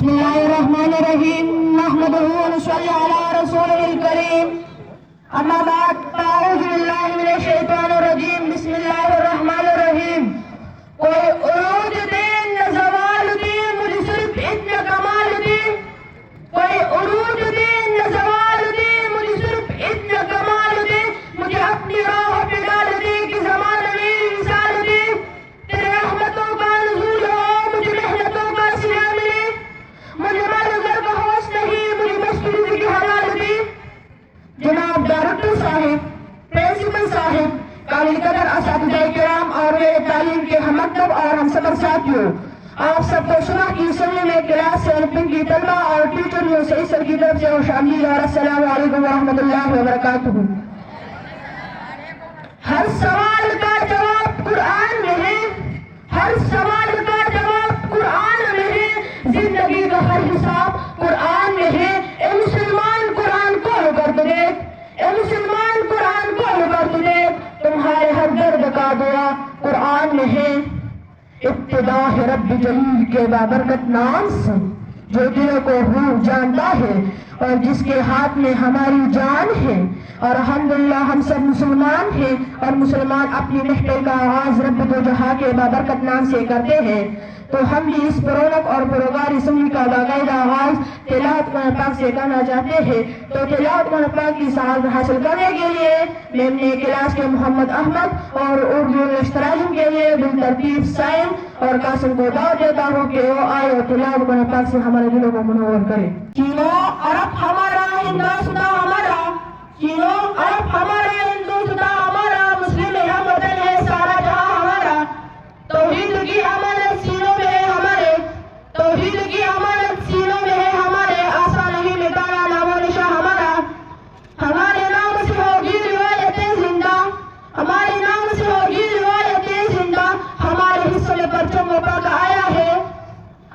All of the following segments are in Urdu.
بسم الله الرحمن الرحيم نحمده ونصلي على رسوله الكريم اما بعد اعوذ بالله من الشیطان الرجیم بسم اللہ الرحمن الرحیم کوئی عروج دے نہ زوال دے مجھے صرف اتنا کمال دے کوئی عروج دے نہ زوال دے مجھے صرف اتنا کمال دے مجھے اپنی راہ پہ ڈال دے کہ زمانہ میری مثال دے تیرے رحمتوں کا نزول ہو مجھے محنتوں کا سلا ملے مجھے مال گھر کا ہوش نہیں مجھے مشکل کی حلال دے جناب ڈائریکٹر صاحب پرنسپل صاحب قابل قدر اساتذہ کرام اور میرے تعلیم کے ہم مکتب اور ہم سفر ساتھیوں آپ سب کو صبح کی سننے میں کلاس سے الفن کی طلبہ اور ٹیچر صحیح سر کی طرف سے خوش آمدید اور السلام علیکم ورحمۃ اللہ وبرکاتہ۔ ہر سوال کا جواب قرآن میں ہے، ہر سوال کا جواب قرآن میں ہے، زندگی کا ہر حساب قرآن میں ہے۔ اے مسلمان قرآن کھول کر تو دیکھ، اے مسلمان قرآن کھول کر تو دیکھ، تمہارے ہر درد کا دعا قرآن میں ہے۔ ابتدا ہے رب جلیل کے بابرکت نام سے جو دلوں کو ہو جانتا ہے اور جس کے ہاتھ میں ہماری جان ہے، اور الحمدللہ ہم سب مسلمان ہیں اور مسلمان اپنی محفل کا آغاز رب دو جہاں کے بابرکت نام سے کرتے ہیں، تو ہم بھی اس پرونق اور پروگار اسمبلی کا باقاعدہ آغاز تلاوت قرآن پاک سے کرنا چاہتے ہیں۔ تو تلاوت قرآن پاک کی سعادت حاصل کرنے کے لیے میں اپنے کلاس کے محمد احمد اور اردو اشتراجم کے لیے بالترتیب سائن اور قاسم کو دعوت دیتا ہوں کہ وہ آئے اور تلاوت قرآن پاک سے ہمارے دلوں کو منور کرے۔ چینو عرب ہمارا، ہندوستان ہمارا، چینو عرب ہمارا، ہندوستان ہمارا، مسلم ہم وطن ہے سارا جہاں ہمارا، توحید کی امانت سینوں میں ہے ہمارے، توحید کی امانت سینوں میں ہے ہمارے، آسان نہیں مٹانا نام و نشان ہمارا، ہمارے نام سے ہوگی روایتیں زندہ، ہمارے نام سے ہوگی روایتیں زندہ، ہمارے حصے میں پرچم و پاک آیا ہے۔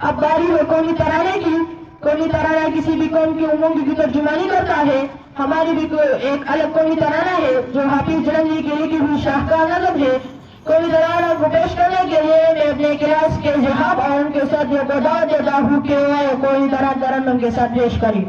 اب باری ہے قومی ترانے کی، قومی ترانہ کسی بھی قوم کی امنگ کی ترجمانی کرتا ہے، ہماری بھی ایک الگ قومی ترانہ ہے جو حافظ جلندری کے لکھی ہوئی شاہکار نظم ہے۔ قومی ترانہ کو پیش کرنے کے لیے میں اپنے کلاس کے صحاب اور ان کے ساتھیوں کو دعوت دیتا ہوں کہ وہ قومی ترانہ کے ساتھ پیش کریں۔